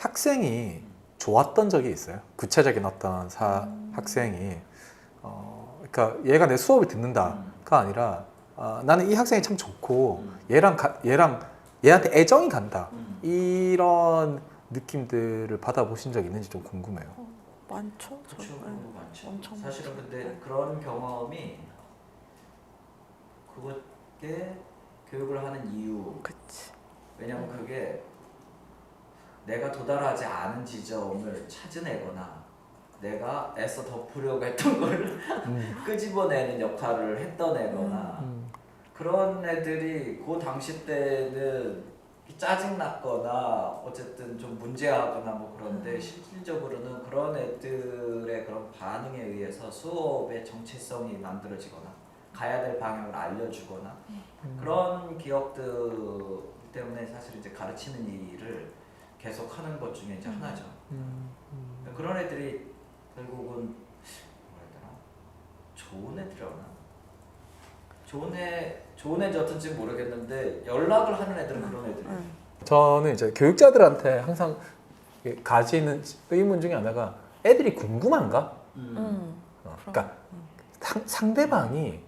학생이 좋았던 적이 있어요. 구체적인 어떤 학생이 그러니까 얘가 내 수업을 듣는다가 아니라 나는 이 학생이 참 좋고 얘한테 애정이 간다. 이런 느낌들을 받아보신 적 있는지 좀 궁금해요. 많죠. 그렇죠. 많죠. 엄청 사실은 많죠. 근데 네. 그런 경험이 그것에 교육을 하는 이유. 그치. 왜냐면 그게 내가 도달하지 않은 지점을 찾아내거나 내가 애써 덮으려고 했던 걸 끄집어내는 역할을 했던 애거나 그런 애들이 그 당시 때는 짜증났거나 어쨌든 좀 문제하거나 뭐 그런데 실질적으로는 그런 애들의 그런 반응에 의해서 수업의 정체성이 만들어지거나 가야 될 방향을 알려주거나 그런 기억들 때문에 사실 이제 가르치는 일을 계속 하는 것 중에 이제 하나죠. 그런 애들이 결국은 뭐라 해야 되나? 좋은 애들이라나? 좋은 애였던지 모르겠는데 연락을 하는 애들은 그런 애들이에요. 저는 이제 교육자들한테 항상 가지는 의문 중에 하나가 애들이 궁금한가? 그러니까 상대방이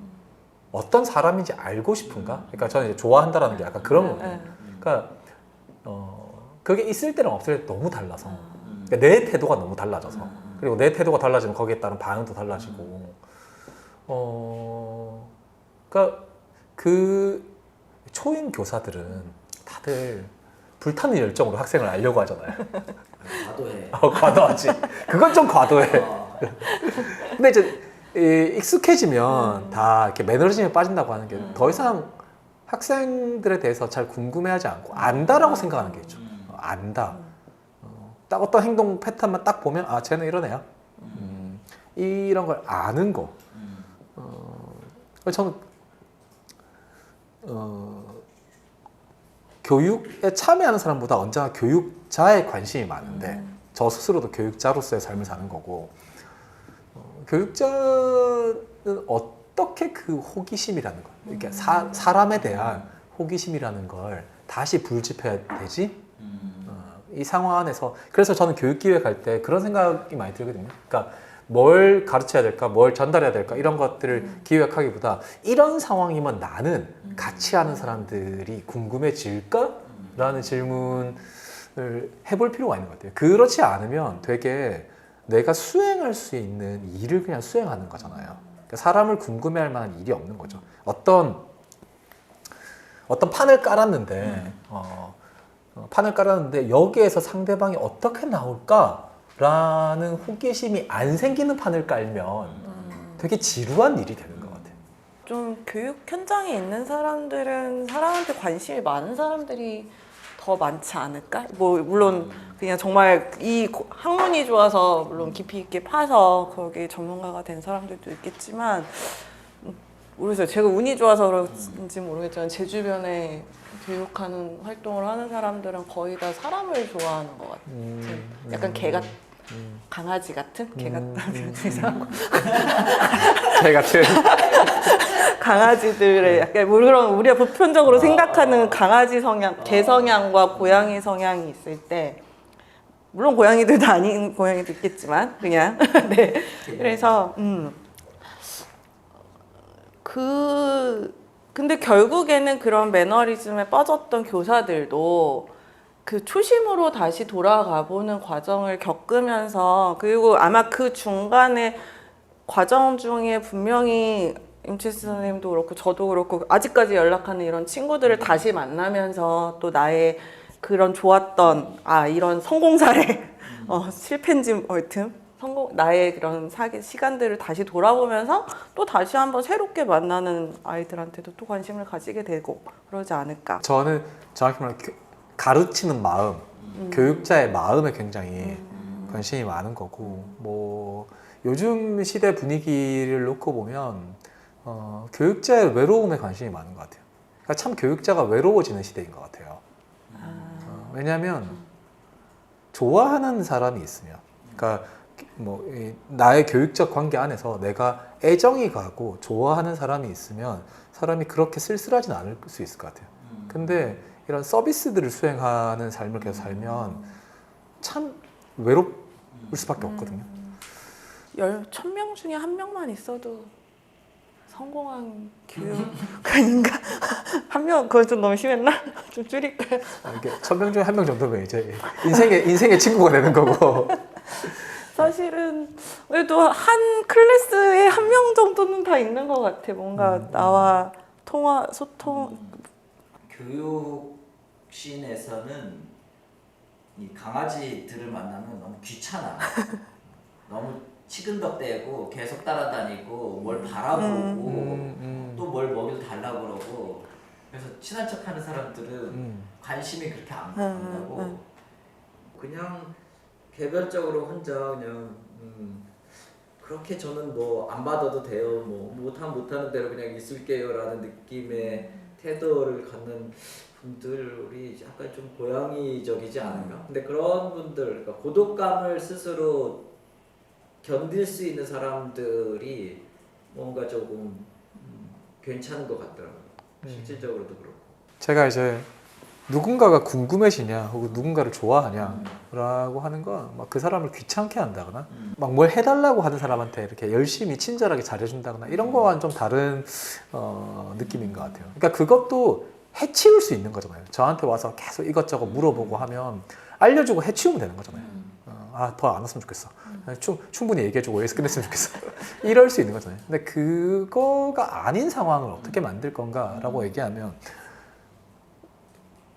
어떤 사람인지 알고 싶은가? 그러니까 저는 이제 좋아한다라는 게 약간 그런 거예요. 그러니까 그게 있을 때랑 없을 때 너무 달라서 그러니까 내 태도가 너무 달라져서 그리고 내 태도가 달라지면 거기에 따른 반응도 달라지고 그러니까 그 초임 교사들은 다들 불타는 열정으로 학생을 알려고 하잖아요. 과도해. 과도하지. 그건 좀 과도해. 근데 이제 익숙해지면 다 이렇게 매너리즘에 빠진다고 하는 게 더 이상 학생들에 대해서 잘 궁금해하지 않고 안다라고 생각하는 게 있죠. 안다. 딱 어떤 행동 패턴만 딱 보면 아 쟤는 이런 애야. 이런 걸 아는 거. 저는 교육에 참여하는 사람보다 언제나 교육자에 관심이 많은데 저 스스로도 교육자로서의 삶을 사는 거고 교육자는 어떻게 그 호기심이라는 걸 이렇게 사람에 대한 호기심이라는 걸 다시 불집해야 되지? 이 상황 안에서 그래서 저는 교육기획 할 때 그런 생각이 많이 들거든요. 그러니까 뭘 가르쳐야 될까, 뭘 전달해야 될까 이런 것들을 기획하기보다 이런 상황이면 나는 같이 하는 사람들이 궁금해질까? 라는 질문을 해볼 필요가 있는 것 같아요. 그렇지 않으면 되게 내가 수행할 수 있는 일을 그냥 수행하는 거잖아요. 그러니까 사람을 궁금해할 만한 일이 없는 거죠. 어떤 판을 깔았는데 판을 깔았는데 여기에서 상대방이 어떻게 나올까? 라는 호기심이 안 생기는 판을 깔면 되게 지루한 일이 되는 것 같아요. 좀 교육 현장에 있는 사람들은 사람한테 관심이 많은 사람들이 더 많지 않을까? 뭐 물론 그냥 정말 이 학문이 좋아서 물론 깊이 있게 파서 거기에 전문가가 된 사람들도 있겠지만 모르겠어요. 제가 운이 좋아서 그런지 모르겠지만 제 주변에 교육하는 활동을 하는 사람들은 거의 다 사람을 좋아하는 것 같아요. 약간 개 같은 강아지 같은? 개 같다는 이상하고 개 같은 강아지들의 약간 그런 우리가 보편적으로 생각하는 강아지 성향, 개 성향과 고양이 성향이 있을 때 물론 고양이들도 아닌 고양이도 있겠지만 그냥 네 그래서 근데 결국에는 그런 매너리즘에 빠졌던 교사들도 그 초심으로 다시 돌아가 보는 과정을 겪으면서 그리고 아마 그 중간에 과정 중에 분명히 임채수 선생님도 그렇고 저도 그렇고 아직까지 연락하는 이런 친구들을 다시 만나면서 또 나의 그런 좋았던 이런 성공 사례 실패인지 하여튼 나의 그런 시간들을 다시 돌아보면서 또 다시 한번 새롭게 만나는 아이들한테도 또 관심을 가지게 되고 그러지 않을까. 저는 정확히 말하면 가르치는 마음, 교육자의 마음에 굉장히 관심이 많은 거고 뭐 요즘 시대 분위기를 놓고 보면 교육자의 외로움에 관심이 많은 것 같아요. 그러니까 참 교육자가 외로워지는 시대인 것 같아요. 왜냐하면 좋아하는 사람이 있으면 그러니까 뭐 나의 교육적 관계 안에서 내가 애정이 가고 좋아하는 사람이 있으면 사람이 그렇게 쓸쓸하진 않을 수 있을 것 같아요. 근데 이런 서비스들을 수행하는 삶을 계속 살면 참 외롭을 수밖에 없거든요. 10,000명 중에 한 명만 있어도 성공한 교육 아닌가? 한 명 그거 좀 너무 심했나? 좀 줄일까요? 이게 1,000명 중에 한 명 정도면 이제 인생의 친구가 되는 거고. 사실은 그래도 한 클래스에 한 명 정도는 다 있는 것 같아. 뭔가 나와 통화 소통. 교육신에서는 이 강아지들을 만나면 너무 귀찮아. 너무 치근덕대고 계속 따라다니고 뭘 바라보고 또 뭘 먹이를 달라고 그러고 그래서 친한 척하는 사람들은 관심이 그렇게 안 간다고 그냥 개별적으로 혼자 그냥 그렇게 저는 뭐 안 받아도 돼요. 뭐 못하는 대로 그냥 있을게요라는 느낌의 태도를 갖는 분들이 약간 좀 고양이적이지 않은가? 근데 그런 분들, 그러니까 고독감을 스스로 견딜 수 있는 사람들이 뭔가 조금 괜찮은 것 같더라고요. 실질적으로도 그렇고. 제가 이제 누군가가 궁금해지냐 혹은 누군가를 좋아하냐라고 하는 건 막 그 사람을 귀찮게 한다거나 막 뭘 해달라고 하는 사람한테 이렇게 열심히 친절하게 잘해준다거나 이런 거와는 좀 다른 느낌인 것 같아요. 그러니까 그것도 해치울 수 있는 거잖아요. 저한테 와서 계속 이것저것 물어보고 하면 알려주고 해치우면 되는 거잖아요. 더 안 왔으면 좋겠어. 충분히 얘기해주고 여기서 끝냈으면 좋겠어. 이럴 수 있는 거잖아요. 근데 그거가 아닌 상황을 어떻게 만들 건가라고 얘기하면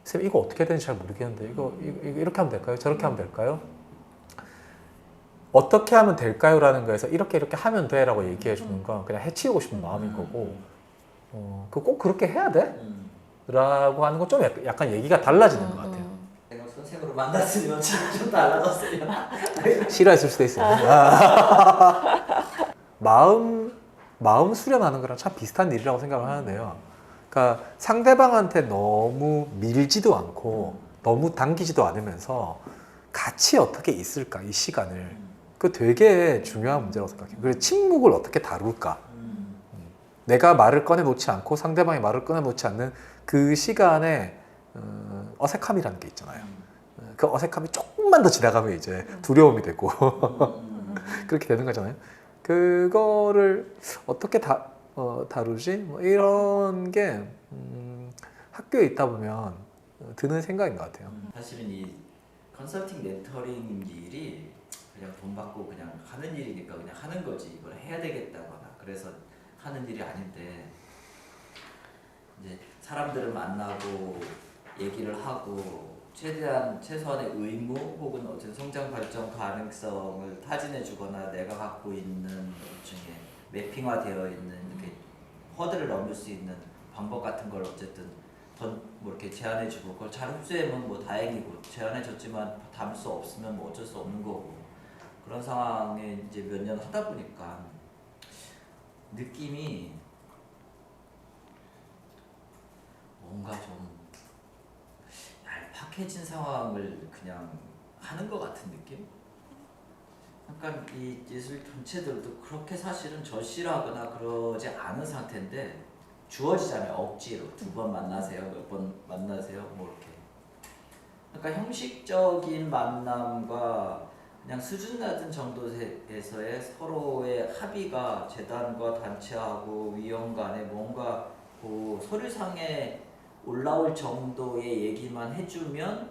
쌤 이거 어떻게 해야 되는지 잘 모르겠는데 이거 이렇게 하면 될까요? 저렇게 하면 될까요? 어떻게 하면 될까요? 라는 거에서 이렇게 하면 돼 라고 얘기해 주는 건 그냥 해치우고 싶은 마음인 거고 꼭 그렇게 해야 돼? 라고 하는 건 좀 약간 얘기가 달라지는 것 같아요. 내가 선생으로 만났으면 지금 좀 달라졌으면. 싫어했을 수도 있어요. 마음 수련하는 거랑 참 비슷한 일이라고 생각을 하는데요. 그러니까 상대방한테 너무 밀지도 않고 너무 당기지도 않으면서 같이 어떻게 있을까 이 시간을 그 되게 중요한 문제라고 생각해요. 그래서 침묵을 어떻게 다룰까? 내가 말을 꺼내놓지 않고 상대방이 말을 꺼내놓지 않는 그 시간에 어색함이라는 게 있잖아요. 그 어색함이 조금만 더 지나가면 이제 두려움이 되고 그렇게 되는 거잖아요. 그거를 어떻게 다루지? 뭐 이런 게 학교에 있다 보면 드는 생각인 것 같아요. 사실은 이 컨설팅 멘토링 일이 그냥 돈 받고 그냥 하는 일이니까 그냥 하는 거지 이걸 해야 되겠다거나 그래서 하는 일이 아닌데 이제 사람들을 만나고 얘기를 하고 최소한의 의무 혹은 어쨌든 성장 발전 가능성을 타진해주거나 내가 갖고 있는 것 중에 매핑화되어 있는 이렇게 허들을 넘을 수 있는 방법 같은 걸 어쨌든 뭐 이렇게 제안해주고 그걸 잘 흡수하면 뭐 다행이고 제안해줬지만 담을 수 없으면 뭐 어쩔 수 없는 거고 그런 상황에 이제 몇 년 하다 보니까 느낌이 뭔가 좀 얄팍해진 상황을 그냥 하는 것 같은 느낌? 약간 이 예술 전체들도 그렇게 사실은 절실하거나 그러지 않은 상태인데 주어지잖아요. 억지로 2번 만나세요, 몇 번 만나세요, 뭐 이렇게. 그러니까 형식적인 만남과 그냥 수준 낮은 정도에서의 서로의 합의가 재단과 단체하고 위원 간에 뭔가 그 서류상에 올라올 정도의 얘기만 해주면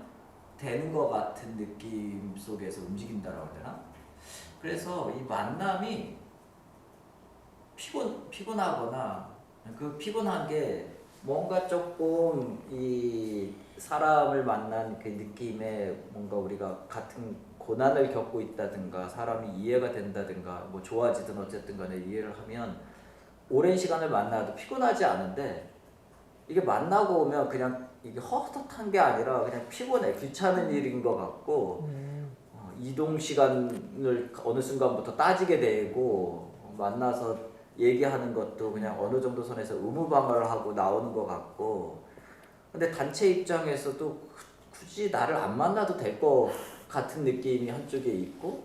되는 것 같은 느낌 속에서 움직인다라고 해야 되나? 그래서 이 만남이 피곤하거나 그 피곤한 게 뭔가 조금 이 사람을 만난 그 느낌에 뭔가 우리가 같은 고난을 겪고 있다든가 사람이 이해가 된다든가 뭐 좋아지든 어쨌든 간에 이해를 하면 오랜 시간을 만나도 피곤하지 않은데 이게 만나고 오면 그냥 이게 헛헛한 게 아니라 그냥 피곤해 귀찮은 일인 것 같고 이동 시간을 어느 순간부터 따지게 되고 만나서 얘기하는 것도 그냥 어느 정도 선에서 의무방어를 하고 나오는 것 같고 근데 단체 입장에서도 굳이 나를 안 만나도 될 것 같은 느낌이 한쪽에 있고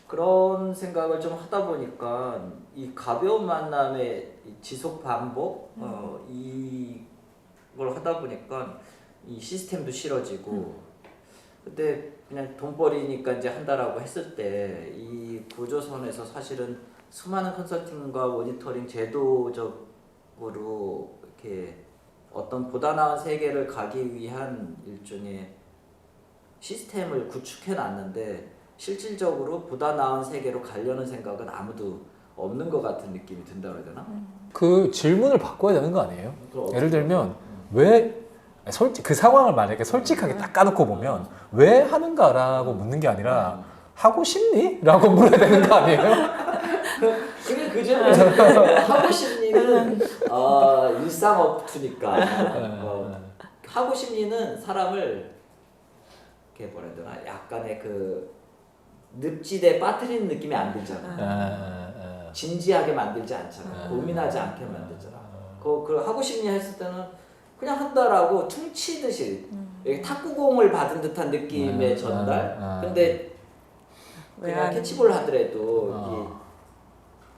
그런 생각을 좀 하다 보니까 이 가벼운 만남의 지속 반복 이걸 하다 보니까 이 시스템도 싫어지고 근데 그냥 돈벌이니까 이제 한다라고 했을 때 이 구조선에서 사실은 수많은 컨설팅과 모니터링 제도적으로 이렇게 어떤 보다 나은 세계를 가기 위한 일종의 시스템을 구축해 놨는데 실질적으로 보다 나은 세계로 가려는 생각은 아무도 없는 것 같은 느낌이 든다 그래야 되나? 그 질문을 바꿔야 되는 거 아니에요? 그럼 예를 들면 왜 그 상황을 만약에 솔직하게 딱 까놓고 보면 왜 하는가라고 묻는 게 아니라 하고 싶니? 라고 물어야 되는 거 아니에요? 그게 그죠. 하고 싶니는 일상업투니까 하고 싶니는 사람을 이렇게 뭐라 해야 되나 약간의 그 늪지대에 빠뜨리는 느낌이 안 들잖아. 진지하게 만들지 않잖아. 고민하지 않게 만들잖아. 그 하고 싶니 했을 때는 그냥 한다라고 퉁치듯이 탁구공을 받은 듯한 느낌의 전달. 근데 그냥 캐치볼 하더라도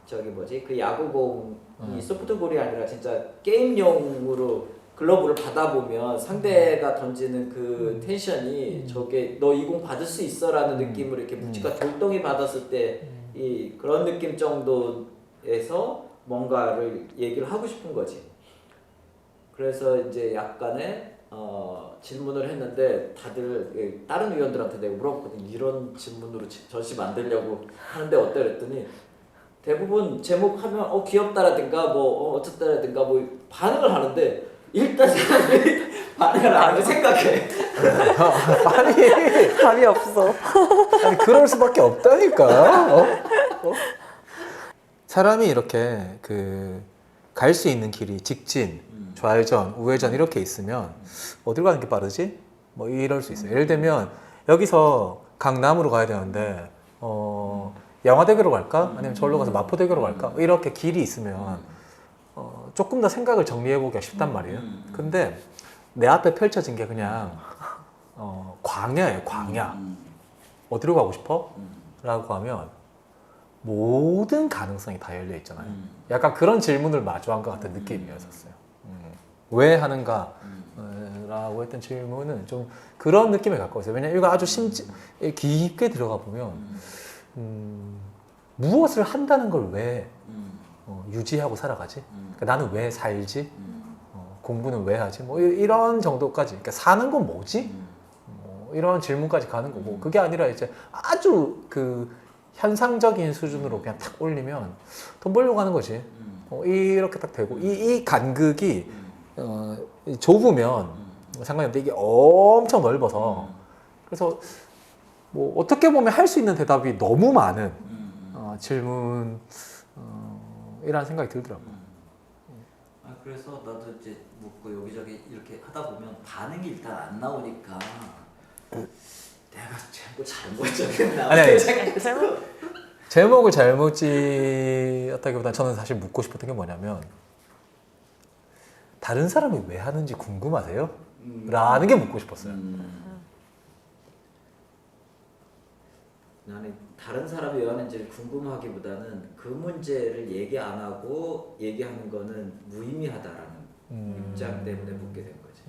저기 뭐지 그 야구공이 소프트볼이 아니라 진짜 게임용으로 글러브를 받아보면 상대가 던지는 그 텐션이 저게 너 이 공 받을 수 있어라는 느낌으로 이렇게 묵직한 돌덩이 받았을 때 이 그런 느낌 정도에서 뭔가를 얘기를 하고 싶은 거지. 그래서 이제 약간의 질문을 했는데 다들 다른 위원들한테 내가 물어봤거든. 이런 질문으로 전시 만들려고 하는데 어때 그랬더니 대부분 제목하면 귀엽다라든가 뭐 어쨌다라든가 뭐 반응을 하는데 일단 사람들이 반응을 안 하고 생각해. 아니, 답이 없어. 아니 그럴 수밖에 없다니까. 사람이 이렇게 그 갈 수 있는 길이 직진, 좌회전, 우회전 이렇게 있으면 어디로 가는 게 빠르지? 뭐 이럴 수 있어요. 예를 들면 여기서 강남으로 가야 되는데 양화대교로 갈까? 아니면 저기로 가서 마포대교로 갈까? 이렇게 길이 있으면 조금 더 생각을 정리해보기가 쉽단 말이에요. 근데 내 앞에 펼쳐진 게 그냥 광야예요, 광야. 어디로 가고 싶어? 라고 하면 모든 가능성이 다 열려 있잖아요. 약간 그런 질문을 마주한 것 같은 느낌이었었어요. 왜 하는가? 라고 했던 질문은 좀 그런 느낌에 가까웠어요. 왜냐면 이거 아주 깊게 들어가 보면 무엇을 한다는 걸 왜 유지하고 살아가지? 그러니까 나는 왜 살지? 공부는 왜 하지? 뭐 이런 정도까지. 그러니까 사는 건 뭐지? 뭐 이런 질문까지 가는 거고 그게 아니라 이제 아주 그 현상적인 수준으로 그냥 탁 올리면 돈 벌려고 하는 거지. 이렇게 딱 되고 이 간극이 좁으면 상관이 없는데 이게 엄청 넓어서 그래서 뭐 어떻게 보면 할 수 있는 대답이 너무 많은 질문 이라는 생각이 들더라고요. 그래서 나도 이제 묻고 여기저기 이렇게 하다 보면 반응이 일단 안 나오니까 내가 제목 잘못 적였나? 아니 제목을 잘못 지었다기보다 저는 사실 묻고 싶었던 게 뭐냐면 다른 사람이 왜 하는지 궁금하세요? 라는 게 묻고 싶었어요. 나는 다른 사람이 왜 하는지를 궁금하기보다는 그 문제를 얘기 안 하고 얘기하는 거는 무의미하다라는 입장 때문에 묻게 된 거지.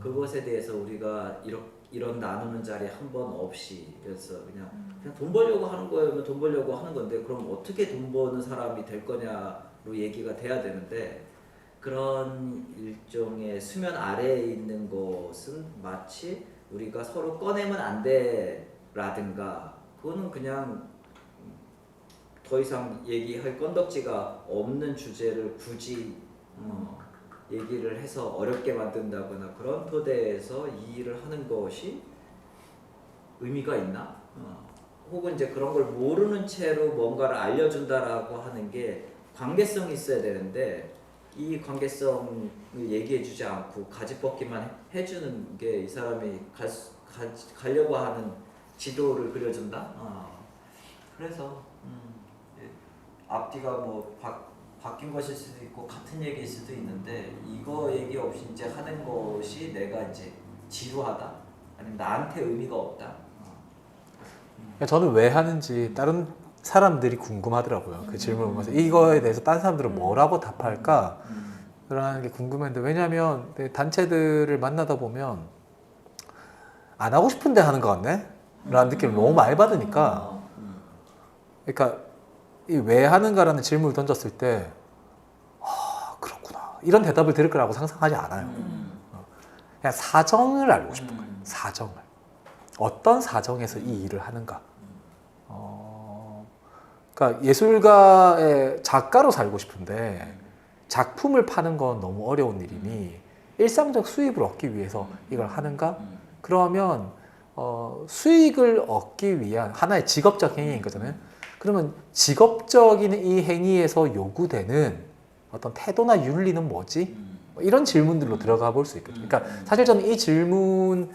그것에 대해서 우리가 이런 나누는 자리 한 번 없이 그래서 그냥 돈 벌려고 하는 거면 돈 벌려고 하는 건데 그럼 어떻게 돈 버는 사람이 될 거냐로 얘기가 돼야 되는데 그런 일종의 수면 아래에 있는 것은 마치 우리가 서로 꺼내면 안 돼라든가 그거는 그냥 더 이상 얘기할 건덕지가 없는 주제를 굳이 얘기를 해서 어렵게 만든다거나 그런 토대에서 이 일을 하는 것이 의미가 있나? 혹은 이제 그런 걸 모르는 채로 뭔가를 알려준다라고 하는 게 관계성이 있어야 되는데 이 관계성을 얘기해주지 않고 가지벗기만 해주는 게 이 사람이 가려고 하는 지도를 그려준다. 그래서 앞뒤가 뭐 바뀐 것일 수도 있고 같은 얘기일 수도 있는데 이거 얘기 없이 이제 하는 것이 내가 이제 지루하다 아니면 나한테 의미가 없다. 저는 왜 하는지 다른 사람들이 궁금하더라고요. 그 질문을 보면서 이거에 대해서 다른 사람들은 뭐라고 답할까? 라는 게 궁금했는데 왜냐하면 단체들을 만나다 보면 안 하고 싶은데 하는 것 같네? 라는 느낌을 너무 많이 받으니까 어, 그러니까 이 왜 하는가라는 질문을 던졌을 때 그렇구나 이런 대답을 들을 거라고 상상하지 않아요. 그냥 사정을 알고 싶은 거예요. 사정을. 어떤 사정에서 이 일을 하는가. 그러니까 예술가의 작가로 살고 싶은데 작품을 파는 건 너무 어려운 일이니 일상적 수입을 얻기 위해서 이걸 하는가? 그러면 수익을 얻기 위한 하나의 직업적 행위인 거잖아요. 그러면 직업적인 이 행위에서 요구되는 어떤 태도나 윤리는 뭐지? 뭐 이런 질문들로 들어가 볼 수 있거든요. 그러니까 사실 저는 이 질문에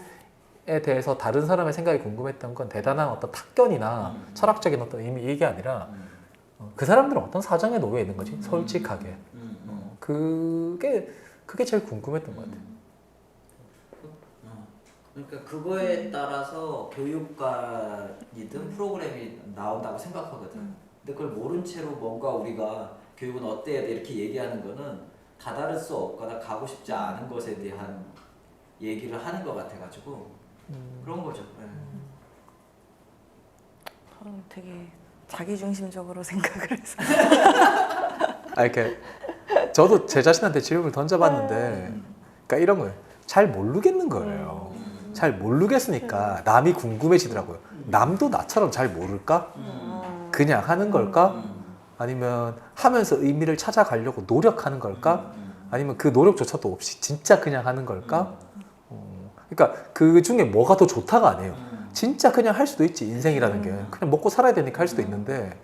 대해서 다른 사람의 생각이 궁금했던 건 대단한 어떤 탁견이나 철학적인 어떤 이게 아니라 그 사람들은 어떤 사정에 놓여 있는 거지? 솔직하게. 그게 제일 궁금했던 것 같아요. 그러니까 그거에 따라서 교육관이든 프로그램이 나온다고 생각하거든. 근데 그걸 모른 채로 뭔가 우리가 교육은 어때야 돼 이렇게 얘기하는 거는 다다를 수 없거나 가고 싶지 않은 것에 대한 얘기를 하는 것 같아가지고 그런 거죠. 네. 저는 되게 자기중심적으로 생각을 해서 이렇게 저도 제 자신한테 질문을 던져봤는데, 그러니까 이런 거예요. 잘 모르겠는 거예요. 잘 모르겠으니까 남이 궁금해지더라고요. 남도 나처럼 잘 모를까? 그냥 하는 걸까? 아니면 하면서 의미를 찾아가려고 노력하는 걸까? 아니면 그 노력조차도 없이 진짜 그냥 하는 걸까? 그러니까 그 중에 뭐가 더 좋다가 아니에요. 진짜 그냥 할 수도 있지, 인생이라는 게. 그냥 먹고 살아야 되니까 할 수도 있는데,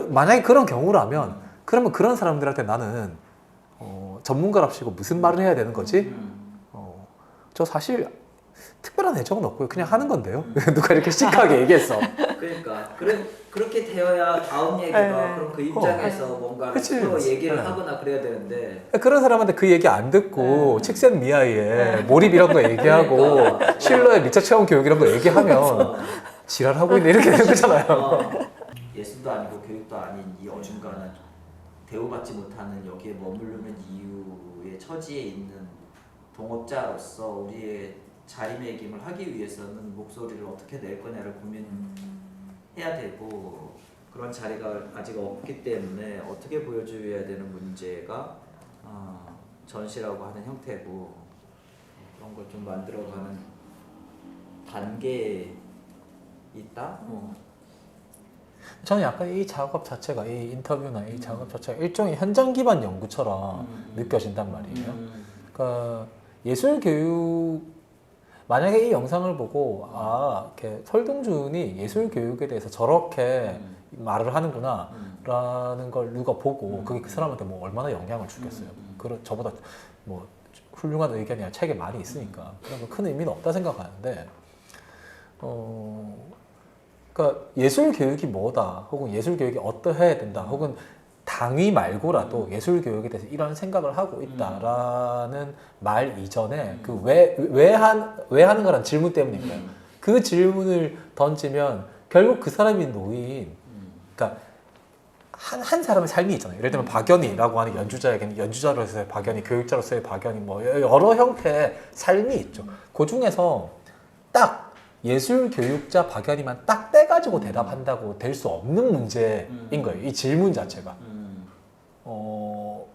만약에 그런 경우라면, 그러면 그런 사람들한테 나는 전문가랍시고 무슨 말을 해야 되는 거지? 저 사실 특별한 애정은 없고요. 그냥 하는 건데요. 누가 이렇게 시크하게 얘기했어. 그러니까 그렇게 되어야 다음 얘기가 그럼 그 입장에서 뭔가 그치. 또 얘기를 네. 하거나 그래야 되는데 그런 사람한테 그 얘기 안 듣고 칙센 미아이의 몰입 이런 거 얘기하고 그러니까. 실러의 미처 체험 교육 이런 거 얘기하면 지랄하고 있네 이렇게 되는 거잖아요. 예술도 아니고 교육도 아닌 이 어중간한 대우받지 못하는 여기에 머무르는 이유의 처지에 있는 동업자로서 우리의 자리매김을 하기 위해서는 목소리를 어떻게 낼 거냐를 고민해야 되고 그런 자리가 아직 없기 때문에 어떻게 보여줘야 되는 문제가 전시라고 하는 형태고 그런 걸 좀 만들어가는 단계에 있다? 저는 약간 이 작업 자체가 이 인터뷰나 이 작업 자체가 일종의 현장 기반 연구처럼 느껴진단 말이에요. 그러니까 예술 교육 만약에 이 영상을 보고 이렇게 설동준이 예술 교육에 대해서 저렇게 말을 하는구나라는 걸 누가 보고 그게 그 사람한테 뭐 얼마나 영향을 주겠어요. 저보다 뭐 훌륭한 의견이나 책이 많이 있으니까 그런 거 큰 의미는 없다 생각하는데 그러니까 예술 교육이 뭐다 혹은 예술 교육이 어떠해야 된다 혹은 당위 말고라도 예술 교육에 대해서 이런 생각을 하고 있다라는 말 이전에 그 왜 하는 거라는 질문 때문입니다. 그 질문을 던지면 결국 그 사람이 놓인 그러니까 한 사람의 삶이 있잖아요. 예를 들면 박연희라고 하는 연주자에게는 연주자로서의 박연희, 교육자로서의 박연희 뭐 여러 형태의 삶이 있죠. 그 중에서 딱 예술 교육자 박연희만 딱 떼가지고 대답한다고 될 수 없는 문제인 거예요. 이 질문 자체가.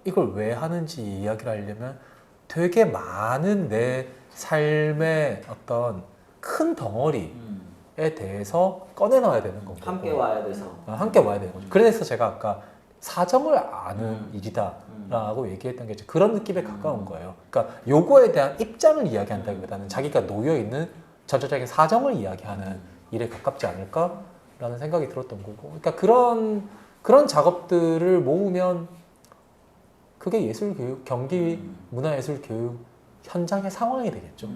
이걸 왜 하는지 이야기를 하려면 되게 많은 내 삶의 어떤 큰 덩어리에 대해서 꺼내놔야 되는 거고 함께 와야 돼서 함께 와야 되는 거죠. 그래서 제가 아까 사정을 아는 일이다라고 얘기했던 게 이제 그런 느낌에 가까운 거예요. 그러니까 요거에 대한 입장을 이야기한다기보다는 자기가 놓여있는 전체적인 사정을 이야기하는 일에 가깝지 않을까라는 생각이 들었던 거고 그러니까 그런 작업들을 모으면 그게 예술교육, 경기 문화예술교육 현장의 상황이 되겠죠.